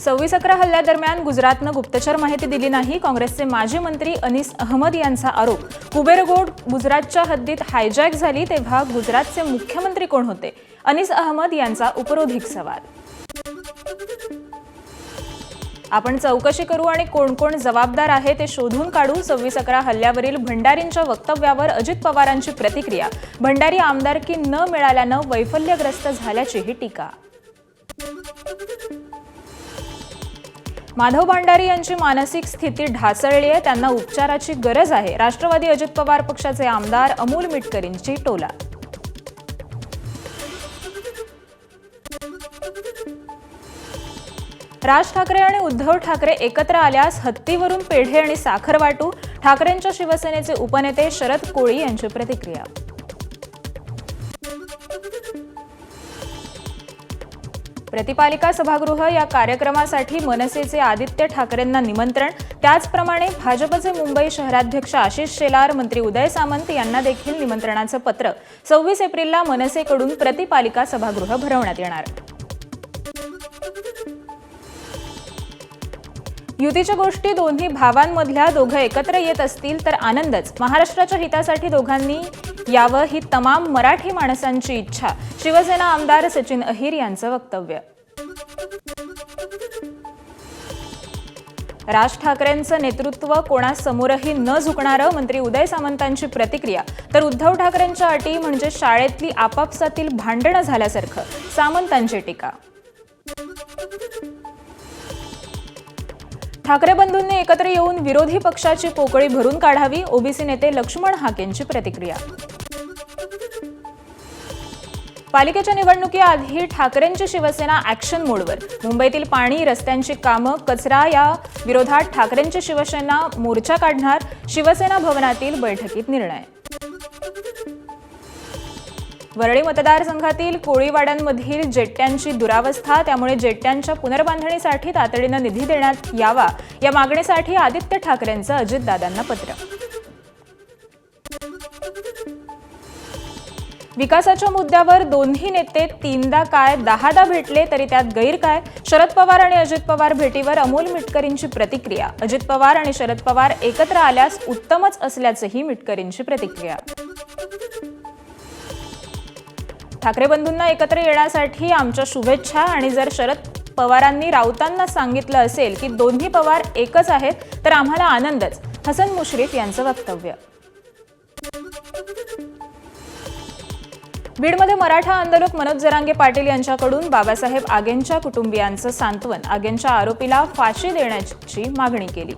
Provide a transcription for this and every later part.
26/11 हल्ल्यादरम्यान गुजरातनं गुप्तचर माहिती दिली नाही. काँग्रेसचे माजी मंत्री अनीस अहमद यांचा आरोप. कुबेरगोड गुजरातच्या हद्दीत हायजॅक झाली तेव्हा गुजरातचे मुख्यमंत्री कोण होते? अनीस अहमद यांचा उपरोधिक सवाल. आपण चौकशी करू आणि कोण कोण जबाबदार आहे ते शोधून काढू. 26/11 हल्ल्यावरील भंडारींच्या वक्तव्यावर अजित पवारांची प्रतिक्रिया. भंडारी आमदारकी न मिळाल्यानं वैफल्यग्रस्त झाल्याचीही टीका. माधव भांडारी यांची मानसिक स्थिती ढासळली आहे. त्यांना उपचाराची गरज आहे. राष्ट्रवादी अजित पवार पक्षाचे आमदार अमोल मिटकरींची टोला. राज ठाकरे आणि उद्धव ठाकरे एकत्र आल्यास हत्तीवरून पेढे आणि साखर वाटू. ठाकरेंच्या शिवसेनेचे उपनेते शरद कोळी यांची प्रतिक्रिया. प्रतिपालिका सभागृह या कार्यक्रमासाठी मनसेचे आदित्य ठाकरेंना निमंत्रण. त्याचप्रमाणे भाजपचे मुंबई शहराध्यक्ष आशिष शेलार, मंत्री उदय सामंत यांना देखील निमंत्रणाचं पत्र. 26 एप्रिलला मनसेकडून प्रतिपालिका सभागृह भरवण्यात येणार. युतीच्या गोष्टी दोन्ही भावांमधल्या दोघं एकत्र येत असतील तर आनंदच. महाराष्ट्राच्या हितासाठी दोघांनी यावं ही तमाम मराठी माणसांची इच्छा. शिवसेना आमदार सचिन अहिर यांचं वक्तव्य. राज ठाकरेंचं नेतृत्व कोणासमोरही न झुकणारं. मंत्री उदय सामंतांची प्रतिक्रिया. तर उद्धव ठाकरेंच्या अटी म्हणजे शाळेतली आपापसातील भांडणं झाल्यासारखं. सामंतांची टीका. ठाकरे बंधूंनी एकत्र येऊन विरोधी पक्षाची पोकळी भरून काढावी. ओबीसी नेते लक्ष्मण हाकेंची प्रतिक्रिया. पालिकेच्या निवडणुकीआधी ठाकरेंची शिवसेना ॲक्शन मोडवर. मुंबईतील पाणी, रस्त्यांची कामं, कचरा या विरोधात ठाकरेंची शिवसेना मोर्चा काढणार. शिवसेना भवनातील बैठकीत निर्णय. वरळी मतदारसंघातील कोळीवाड्यांमधील जेट्ट्यांची दुरावस्था. त्यामुळे जेट्ट्यांच्या पुनर्बांधणीसाठी तातडीनं निधी देण्यात यावा या मागणीसाठी आदित्य ठाकरेंचं अजितदादांना पत्र. विकासाच्या मुद्द्यावर दोन्ही नेते 3दा काय 10दा भेटले तरी त्यात गैर काय? शरद पवार आणि अजित पवार भेटीवर अमोल मिटकरींची प्रतिक्रिया. अजित पवार आणि शरद पवार एकत्र आल्यास उत्तमच असल्याचंही मिटकरींची प्रतिक्रिया. ठाकरे बंधूंना एकत्र येण्यासाठी आमच्या शुभेच्छा. आणि जर शरद पवारांनी राऊतांना सांगितलं असेल की दोन्ही पवार एकच आहेत तर आम्हाला आनंदच. हसन मुश्रीफ यांचं वक्तव्य. बीडमध्ये मराठा आंदोलक मनोज जरांगे पाटील यांच्याकडून बाबासाहेब आगेंच्या कुटुंबियांचं सांत्वन. आगेंच्या आरोपीला फाशी देण्याची मागणी केली.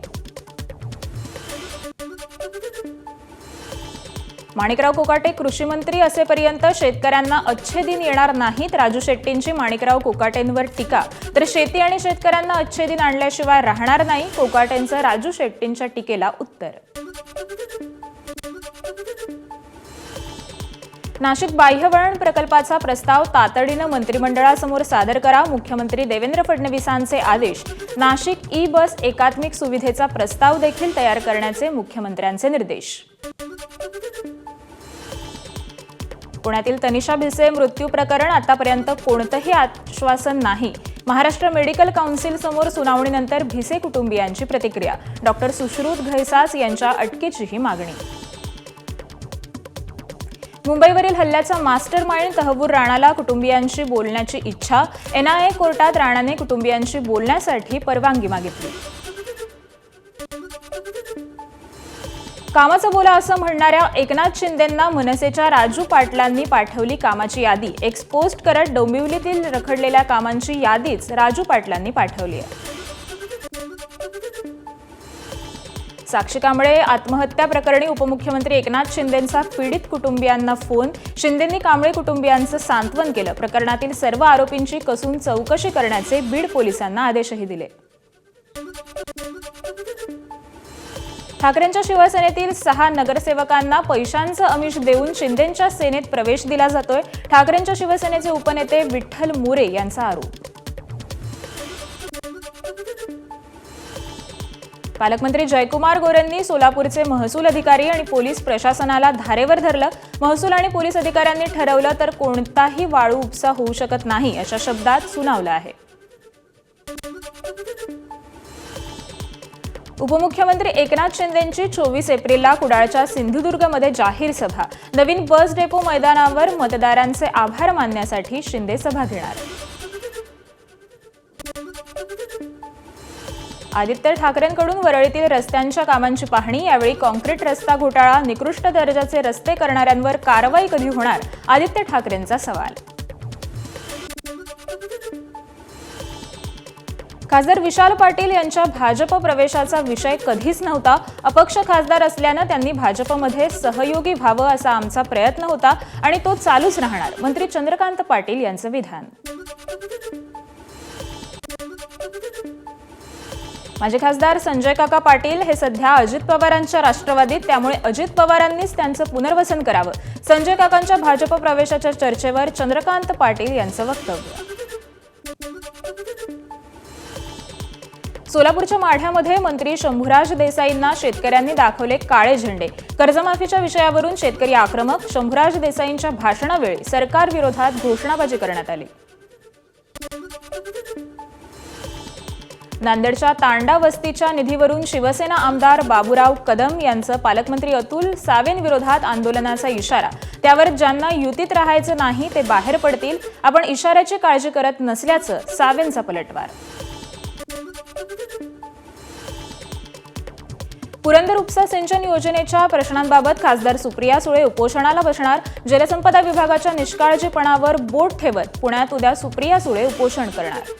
माणिकराव कोकाटे कृषी मंत्री असेपर्यंत शेतकऱ्यांना अच्छे दिन येणार नाहीत. राजू शेट्टींची माणिकराव कोकाटेंवर टीका. तर शेती आणि शेतकऱ्यांना अच्छे दिन आणल्याशिवाय राहणार नाही. कोकाटेंचं राजू शेट्टींच्या टीकेला उत्तर. नाशिक बाह्यवळण प्रकल्पाचा प्रस्ताव तातडीनं मंत्रिमंडळासमोर सादर करा. मुख्यमंत्री देवेंद्र फडणवीसांचे आदेश. नाशिक ई बस एकात्मिक सुविधेचा प्रस्ताव देखील तयार करण्याचे मुख्यमंत्र्यांचे निर्देश. पुण्यातील तनिषा भिसे मृत्यू प्रकरण. आतापर्यंत कोणतंही आश्वासन नाही. महाराष्ट्र मेडिकल काउन्सिल समोर सुनावणीनंतर भिसे कुटुंबियांची प्रतिक्रिया. डॉक्टर सुश्रुत घैसास यांच्या अटकेचीही मागणी. मुंबईवरील हल्ल्याचा मास्टर माइंड तहव्वूर राणाला कुटुंबियांशी बोलण्याची इच्छा. एनआयए कोर्टात राणाने कुटुंबियांशी बोलण्यासाठी परवानगी मागितली. कामाचं बोला असं म्हणणाऱ्या एकनाथ शिंदेंना मनसेच्या राजू पाटलांनी पाठवली कामाची यादी. एक्सपोस्ट करत डोंबिवलीतील रखडलेल्या कामांची यादीच राजू पाटलांनी पाठवली आहे. साक्षी कांबळे आत्महत्या प्रकरणी उपमुख्यमंत्री एकनाथ शिंदेंचा पीडित कुटुंबियांना फोन. शिंदेंनी कांबळे कुटुंबियांचं सांत्वन केलं. प्रकरणातील सर्व आरोपींची कसून चौकशी करण्याचे बीड पोलिसांना आदेशही दिले. ठाकरेंच्या शिवसेनेतील 6 नगरसेवकांना पैशांचं आमिष देऊन शिंदेंच्या सेनेत प्रवेश दिला जातोय. ठाकरेंच्या शिवसेनेचे उपनेते विठ्ठल मोरे यांचा आरोप. पालकमंत्री जयकुमार गोरेंनी सोलापूरचे महसूल अधिकारी आणि पोलीस प्रशासनाला धारेवर धरलं. महसूल आणि पोलीस अधिकाऱ्यांनी ठरवलं तर कोणताही वाळू उपसा होऊ शकत नाही अशा शब्दात सुनावलं आहे. उपमुख्यमंत्री एकनाथ शिंदेंची 24 एप्रिलला कुडाळच्या सिंधुदुर्गमध्ये जाहीर सभा. नवीन बस डेपो मैदानावर मतदारांचे आभार मानण्यासाठी शिंदे सभा घेणार. आदित्य ठाकरेंकडून वरळीतील रस्त्यांच्या कामांची पाहणी. यावेळी काँक्रीट रस्ता घोटाळा, निकृष्ट दर्जाचे रस्ते करणाऱ्यांवर कारवाई कधी होणार? आदित्य ठाकरेंचा सवाल. खासदार विशाल पाटील यांच्या भाजप प्रवेशाचा विषय कधीच नव्हता. अपक्ष खासदार असल्यानं त्यांनी भाजपमध्ये सहयोगी व्हावं असा आमचा प्रयत्न होता आणि तो चालूच राहणार. मंत्री चंद्रकांत पाटील यांचं विधान. माजी खासदार संजय काका पाटील हे सध्या अजित पवारांच्या राष्ट्रवादीत, त्यामुळे अजित पवारांनीच त्यांचं पुनर्वसन करावं. संजय काकांच्या भाजप प्रवेशाच्या चर्चेवर चंद्रकांत पाटील यांचं वक्तव्य. सोलापूरच्या माढ्यामध्ये मंत्री शंभूराज देसाईंना शेतकऱ्यांनी दाखवले काळे झेंडे. कर्जमाफीच्या विषयावरून शेतकरी आक्रमक. शंभूराज देसाईंच्या भाषणावेळी सरकार विरोधात घोषणाबाजी करण्यात आली. नांदेडच्या तांडा वस्तीच्या निधीवरून शिवसेना आमदार बाबूराव कदम यांचं पालकमंत्री अतुल सावेंविरोधात आंदोलनाचा इशारा. त्यावर ज्यांना युतीत राहायचं नाही ते बाहेर पडतील. आपण इशाऱ्याची काळजी करत नसल्याचं सावेंचा पलटवार. पुरंदर उपसा सिंचन योजनेच्या प्रश्नांबाबत खासदार सुप्रिया सुळे उपोषणाला बसणार. जलसंपदा विभागाच्या निष्काळजीपणावर बोट ठेवत पुण्यात उद्या सुप्रिया सुळे उपोषण करणार.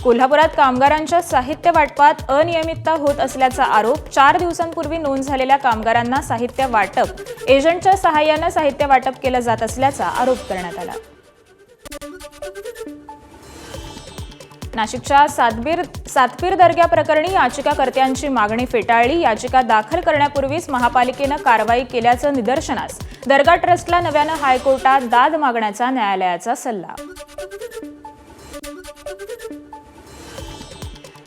कोल्हापुरात कामगारांच्या साहित्य वाटपात अनियमितता होत असल्याचा आरोप. 4 दिवसांपूर्वी नोंद झालेल्या कामगारांना साहित्य वाटप एजंटच्या सहाय्यानं साहित्य वाटप केलं जात असल्याचा आरोप करण्यात आला. नाशिकच्या सातपीर दर्गा प्रकरणी याचिकाकर्त्यांची मागणी फेटाळली. याचिका दाखल करण्यापूर्वीच महापालिकेनं कारवाई केल्याचं निदर्शनास. दर्गा ट्रस्टला नव्यानं हायकोर्टात दाद मागण्याचा न्यायालयाचा सल्ला.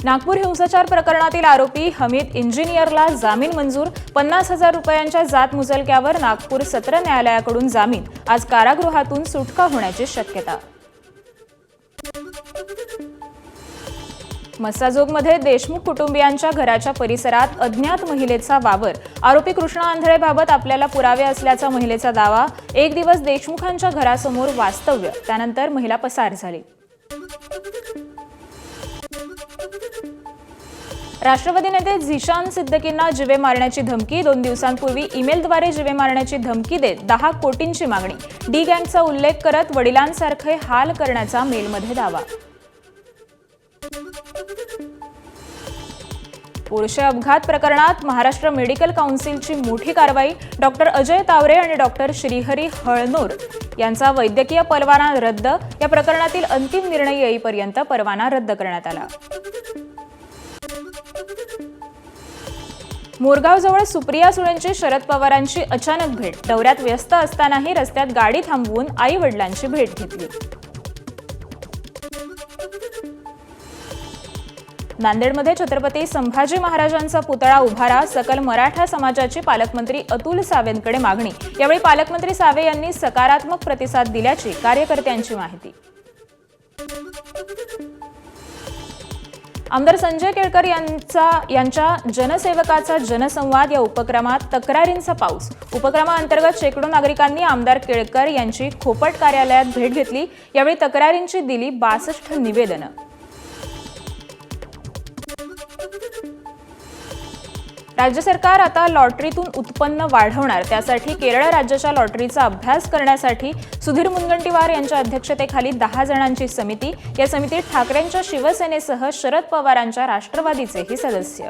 नागपूर हिंसाचार प्रकरणातील आरोपी हमीद इंजिनियरला जामीन मंजूर. 50,000 रुपयांच्या जात मुचलक्यावर नागपूर सत्र न्यायालयाकडून जामीन. आज कारागृहातून सुटका होण्याची शक्यता. मस्साजोगमध्ये देशमुख कुटुंबियांच्या घराच्या परिसरात अज्ञात महिलेचा वावर. आरोपी कृष्णा आंधळेबाबत आपल्याला पुरावे असल्याचा महिलेचा दावा. एक दिवस देशमुखांच्या घरासमोर वास्तव्य, त्यानंतर महिला पसार झाली. राष्ट्रवादी नेते झिशान सिद्दकींना जीवे मारण्याची धमकी. 2 दिवसांपूर्वी ईमेलद्वारे जीवे मारण्याची धमकी देत 10 कोटींची मागणी. डी गँगचा उल्लेख करत वडिलांसारखे हाल करण्याचा मेलमध्ये दावा. पोर्शे अपघात प्रकरणात महाराष्ट्र मेडिकल काउन्सिलची मोठी कारवाई. डॉक्टर अजय तावरे आणि डॉक्टर श्रीहरी हळनोर यांचा वैद्यकीय परवाना रद्द. या प्रकरणातील अंतिम निर्णय येईपर्यंत परवाना रद्द करण्यात आला. मोरगावजवळ सुप्रिया सुळेंची शरद पवारांची अचानक भेट. दौऱ्यात व्यस्त असतानाही रस्त्यात गाडी थांबवून आई वडिलांची भेट घेतली. नांदेडमध्ये छत्रपती संभाजी महाराजांचा पुतळा उभारा. सकल मराठा समाजाची पालकमंत्री अतुल सावेंकडे मागणी. यावेळी पालकमंत्री सावे यांनी सकारात्मक प्रतिसाद दिल्याची कार्यकर्त्यांची माहिती. आमदार संजय केळकर यांच्या जनसेवकाचा जनसंवाद या उपक्रमात तक्रारींचा पाऊस. उपक्रमाअंतर्गत शेकडो नागरिकांनी आमदार केळकर यांची खोपट कार्यालयात भेट घेतली. यावेळी तक्रारींची दिली 62 निवेदनं. राज्य सरकार आता लॉटरीतून उत्पन्न वाढवणार. त्यासाठी केरळ राज्याच्या लॉटरीचा अभ्यास करण्यासाठी सुधीर मुनगंटीवार यांच्या अध्यक्षतेखाली 10 जणांची समिती. या समितीत ठाकरेंच्या शिवसेनेसह शरद पवारांच्या राष्ट्रवादीचेही सदस्य.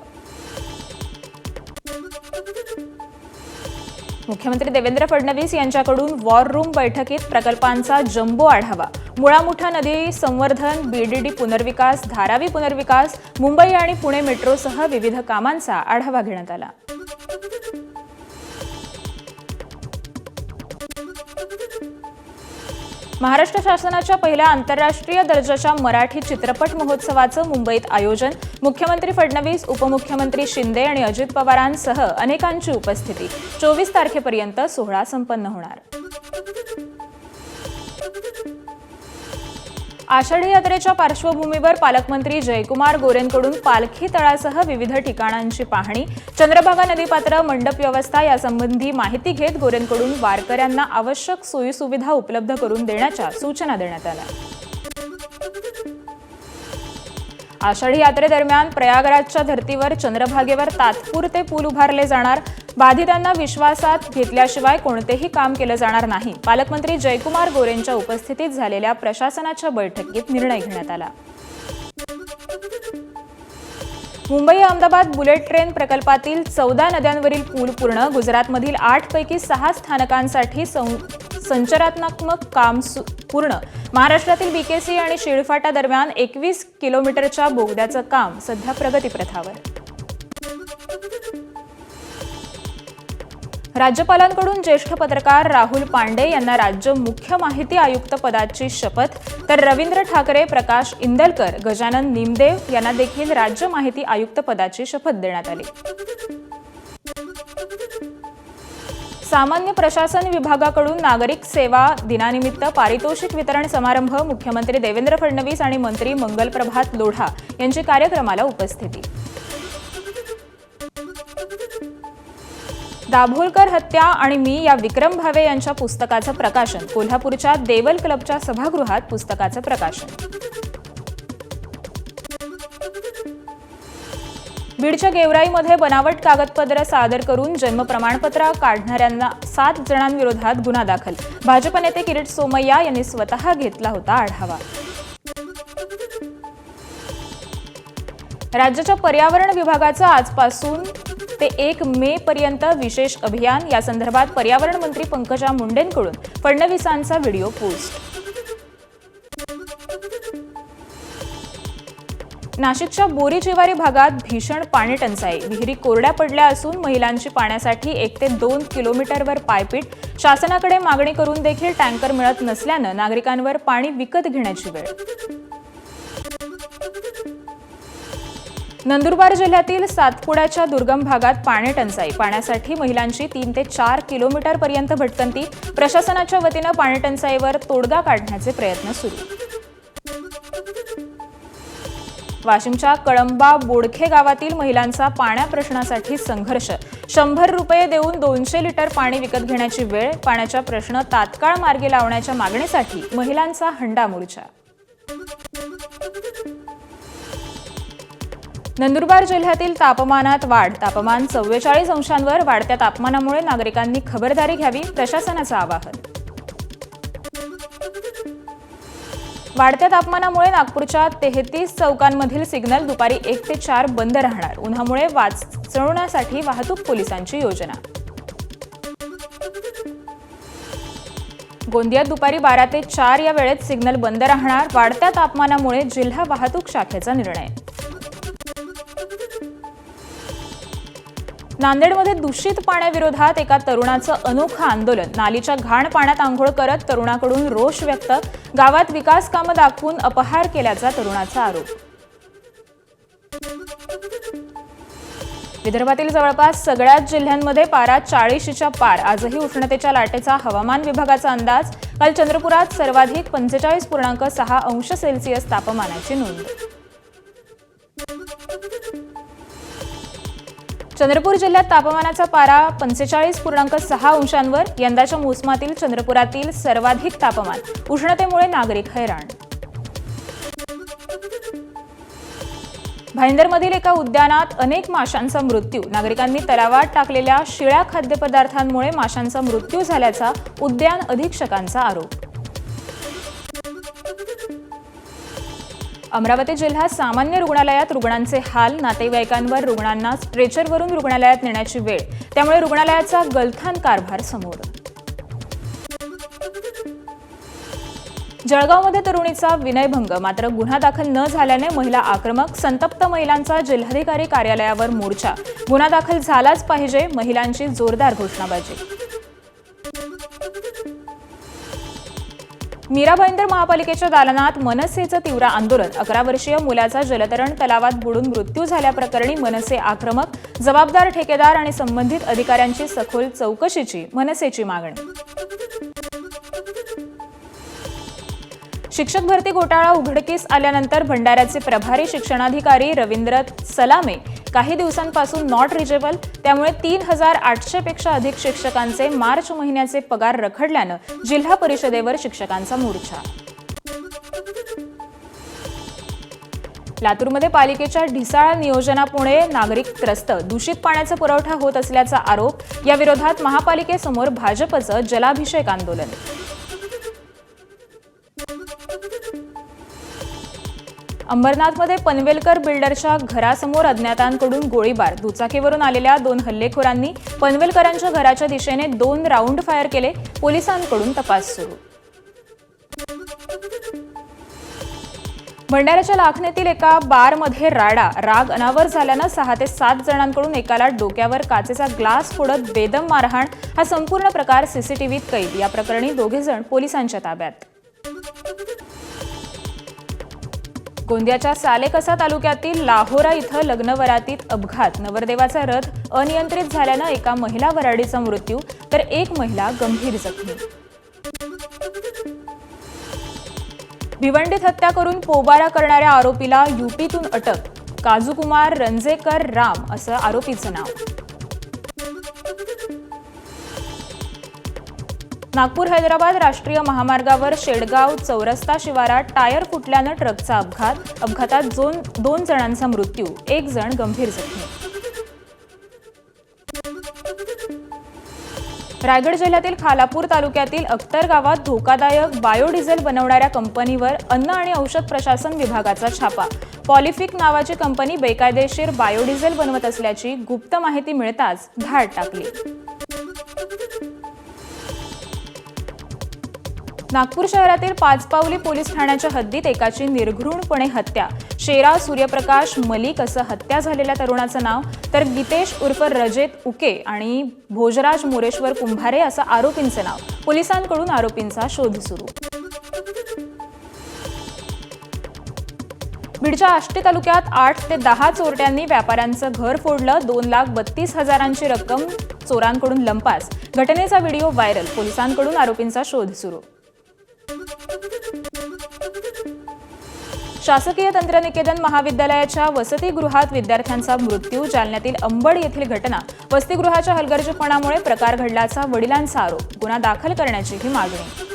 मुख्यमंत्री देवेंद्र फडणवीस यांच्याकडून वॉर रूम बैठकीत प्रकल्पांचा जम्बो आढावा. मुळामुठा नदी संवर्धन, बीडीडी पुनर्विकास, धारावी पुनर्विकास, मुंबई आणि पुणे मेट्रोसह विविध कामांचा आढावा घेण्यात आला. महाराष्ट्र शासनाच्या पहिल्या आंतरराष्ट्रीय दर्जाच्या मराठी चित्रपट महोत्सवाचं मुंबईत आयोजन. मुख्यमंत्री फडणवीस, उपमुख्यमंत्री शिंदे आणि अजित पवारांसह अनेकांची उपस्थिती. 24 तारखेपर्यंत सोहळा संपन्न होणार. आषाढी यात्रेच्या पार्श्वभूमीवर पालकमंत्री जयकुमार गोरेंकडून पालखी तळासह विविध ठिकाणांची पाहणी, चंद्रभागा नदीपात्र, मंडप व्यवस्था यासंबंधी माहिती घेत गोरेंकडून वारकऱ्यांना आवश्यक सोयीसुविधा उपलब्ध करून देण्याच्या सूचना देण्यात आल्या. आषाढी यात्रेदरम्यान प्रयागराजच्या धर्तीवर चंद्रभागेवर तात्पुरते पूल उभारले जाणार. बाधितांना विश्वासात घेतल्याशिवाय कोणतेही काम केलं जाणार नाही. पालकमंत्री जयकुमार गोरेंच्या उपस्थितीत झालेल्या प्रशासनाच्या बैठकीत निर्णय घेण्यात आला. मुंबई अहमदाबाद बुलेट ट्रेन प्रकल्पातील 14 नद्यांवरील पूल पूर्ण. गुजरातमधील 8 पैकी 6 स्थानकांसाठी संचलनात्मक काम पूर्ण. महाराष्ट्रातील बीकेसी आणि शिळफाटा दरम्यान 21 किलोमीटरच्या बोगद्याचं काम सध्या प्रगतीपथावर. राज्यपालांकडून ज्येष्ठ पत्रकार राहुल पांडे यांना राज्य मुख्य माहिती आयुक्त पदाची शपथ, तर रवींद्र ठाकरे, प्रकाश इंदलकर, गजानन निमदेव यांना देखील राज्य माहिती आयुक्त पदाची शपथ देण्यात आली. सामान्य प्रशासन विभागाकडून नागरिक सेवा दिनानिमित्त पारितोषिक वितरण समारंभ. मुख्यमंत्री देवेंद्र फडणवीस आणि मंत्री मंगलप्रभात लोढा यांची कार्यक्रमाला उपस्थिती. दाभोलकर हत्या आणि मी या विक्रम भावे यांच्या पुस्तकाचं प्रकाशन. कोल्हापूरच्या देवल क्लबच्या सभागृहात पुस्तकाचं प्रकाशन. बीडच्या गेवराईमध्ये बनावट कागदपत्र सादर करून जन्म प्रमाणपत्र काढणाऱ्यांना 7 जणांविरोधात गुन्हा दाखल. भाजप नेते किरीट सोमय्या यांनी स्वतः घेतला होता आढावा. राज्याच्या पर्यावरण विभागाचं आजपासून ते 1 मे पर्यंत विशेष अभियान. या संदर्भात पर्यावरण मंत्री पंकजा मुंडेंकडून फडणवीसांचा व्हिडिओ पोस्ट. नाशिकच्या बोरीचिवारी भागात भीषण पाणी टंचाई. विहिरी कोरड्या पडल्या असून महिलांची पाण्यासाठी 1 ते 2 किलोमीटरवर पायपीट. शासनाकडे मागणी करून देखील टँकर मिळत नसल्यानं नागरिकांवर पाणी विकत घेण्याची वेळ. नंदुरबार जिल्ह्यातील सातपुड्याच्या दुर्गम भागात पाणी टंचाई. पाण्यासाठी महिलांची 3 ते 4 किलोमीटरपर्यंत भटकंती. प्रशासनाच्या वतीनं पाणी टंचाईवर तोडगा काढण्याचे प्रयत्न सुरू. वाशिमच्या कळंबा बोडखे गावातील महिलांचा पाण्या प्रश्नासाठी संघर्ष. 100 रुपये देऊन 200 लिटर पाणी विकत घेण्याची वेळ. पाण्याचा प्रश्न तात्काळ मार्गी लावण्याच्या मागणीसाठी महिलांचा हंडा मोर्चा. नंदुरबार जिल्ह्यातील तापमानात वाढ. तापमान 44 अंशांवर. वाढत्या तापमानामुळे नागरिकांनी खबरदारी घ्यावी, प्रशासनाचं आवाहन. वाढत्या तापमानामुळे नागपूरच्या 33 चौकांमधील सिग्नल दुपारी 1 ते 4 बंद राहणार. उन्हामुळे वाचवण्यासाठी वाहतूक पोलिसांची योजना. गोंदियात दुपारी 12 ते 4 या वेळेत सिग्नल बंद राहणार. वाढत्या तापमानामुळे जिल्हा वाहतूक शाखेचा निर्णय. नांदेडमध्ये दूषित पाण्याविरोधात एका तरुणाचं अनोखं आंदोलन. नालीच्या घाण पाण्यात आंघोळ करत तरुणाकडून रोष व्यक्त. गावात विकास कामं दाखवून अपहार केल्याचा तरुणाचा आरोप. विदर्भातील जवळपास सगळ्याच जिल्ह्यांमध्ये पारा 40च्या पार. आजही उष्णतेच्या लाटेचा हवामान विभागाचा अंदाज. काल चंद्रपुरात सर्वाधिक 45.6 अंश सेल्सिअस तापमानाची नोंद. चंद्रपूर जिल्ह्यात तापमानाचा पारा 45.6 अंशांवर. यंदाच्या मोसमातील चंद्रपुरातील सर्वाधिक तापमान. उष्णतेमुळे नागरिक हैराण. भाईंदरमधील एका उद्यानात अनेक माशांचा मृत्यू. नागरिकांनी तलावात टाकलेल्या शिळ्या खाद्यपदार्थांमुळे माशांचा मृत्यू झाल्याचा उद्यान अधीक्षकांचा आरोप. अमरावती जिल्ह्यात सामान्य रुग्णालयात रुग्णांचे हाल. नातेवाईकांवर रुग्णांना स्ट्रेचरवरून रुग्णालयात नेण्याची वेळ. त्यामुळे रुग्णालयाचा गलथान कारभार समोर. जळगावमध्ये तरुणीचा विनयभंग. मात्र गुन्हा दाखल न झाल्याने महिला आक्रमक. संतप्त महिलांचा जिल्हाधिकारी कार्यालयावर मोर्चा. गुन्हा दाखल झालाच पाहिजे, महिलांची जोरदार घोषणाबाजी. मीरा भाईंदर महापालिकेच्या दालनात मनसेचं तीव्र आंदोलन. 11 वर्षीय मुलाचा जलतरण तलावात बुडून मृत्यू झाल्याप्रकरणी मनसे आक्रमक. जबाबदार ठेकेदार आणि संबंधित अधिकाऱ्यांची सखोल चौकशीची मनसेची मागणी. शिक्षक भरती घोटाळा उघडकीस आल्यानंतर भंडाऱ्याचे प्रभारी शिक्षणाधिकारी रवींद्र सलामे काही दिवसांपासून नॉट रिचेबल, त्यामुळे 3,800 पेक्षा अधिक शिक्षकांचे मार्च महिन्याचे पगार रखडल्यानं जिल्हा परिषदेवर शिक्षकांचा मोर्चा. लातूरमध्ये पालिकेच्या ढिसाळ नियोजनामुळे नागरिक त्रस्त, दूषित पाण्याचा पुरवठा होत असल्याचा आरोप. या विरोधात महापालिकेसमोर भाजपचं जलाभिषेक आंदोलन. अंबरनाथमध्ये पनवेलकर बिल्डरच्या घरासमोर अज्ञातांकडून गोळीबार. दुचाकीवरून आलेल्या 2 हल्लेखोरांनी पनवेलकरांच्या घराच्या दिशेने 2 राऊंड फायर केले. पोलिसांकडून तपास सुरू. भंडाऱ्याच्या लाखनेतील एका बारमध्ये राडा. राग अनावर झाल्यानं 6 ते 7 जणांकडून एकाला डोक्यावर काचेचा ग्लास फोडत बेदम मारहाण. हा संपूर्ण प्रकार सीसीटीव्हीत कैद. या प्रकरणी 2 जण पोलिसांच्या ताब्यात. गोंदियाच्या सालेकसा तालुक्यातील लाहोरा इथं लग्नवरातीत अपघात. नवरदेवाचा रथ अनियंत्रित झाल्यानं एका महिला वऱ्हाडीचा मृत्यू तर एक महिला गंभीर जखमी. भिवंडीत हत्या करून पोबारा करणाऱ्या आरोपीला यूपीतून अटक. काजूकुमार रंजेकर राम असं आरोपीचं नाव. नागपूर हैदराबाद राष्ट्रीय महामार्गावर शेडगाव चौरस्ता शिवारात टायर फुटल्यानं ट्रकचा अपघात. अपघातात 2 जणांचा मृत्यू, 1 जण गंभीर जखमी. रायगड जिल्ह्यातील खालापूर तालुक्यातील अख्तर गावात धोकादायक बायोडिझेल बनवणाऱ्या कंपनीवर अन्न आणि औषध प्रशासन विभागाचा छापा. पॉलिफिक नावाची कंपनी बेकायदेशीर बायोडिझेल बनवत असल्याची गुप्त माहिती मिळताच धाड टाकली. नागपूर शहरातील पाचपावली पोलीस ठाण्याच्या हद्दीत एकाची निर्घृणपणे हत्या. शेरा सूर्यप्रकाश मलिक असं हत्या झालेल्या तरुणाचं नाव, तर गीतेश उर्फ रजेत उके आणि भोजराज मोरेश्वर कुंभारे असं आरोपींचं नाव. पोलिसांकडून आरोपींचा शोध सुरू. बीडच्या आष्टी तालुक्यात 8 ते 10 चोरट्यांनी व्यापाऱ्यांचं घर फोडलं. 2,32,000ची रक्कम चोरांकडून लंपास. घटनेचा व्हिडिओ व्हायरल. पोलिसांकडून आरोपींचा शोध सुरू. शासकीय तंत्रनिकेतन महाविद्यालयाच्या वसतिगृहात विद्यार्थ्यांचा मृत्यू. जालन्यातील अंबड येथील घटना. वसतिगृहाच्या हलगर्जीपणामुळे प्रकार घडल्याचा वडिलांचा आरोप. गुन्हा दाखल करण्याचीही मागणी.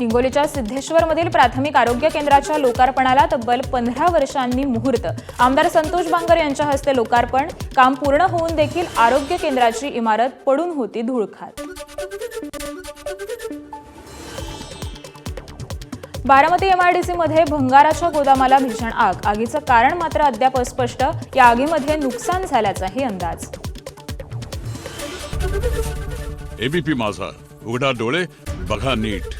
हिंगोलीच्या सिद्धेश्वरमधील प्राथमिक आरोग्य केंद्राच्या लोकार्पणाला तब्बल 15 वर्षांनी मुहूर्त. आमदार संतोष बांगर यांच्या हस्ते लोकार्पण. काम पूर्ण होऊन देखील आरोग्य केंद्राची इमारत पडून होती धूळखात. बारामती एमआयडीसीमध्ये भंगाराच्या गोदामाला भीषण आग. आगीचं कारण मात्र अद्याप अस्पष्ट. या आगीमध्ये नुकसान झाल्याचाही अंदाज. एबीपी माझा, उघडा डोळे बघा नीट.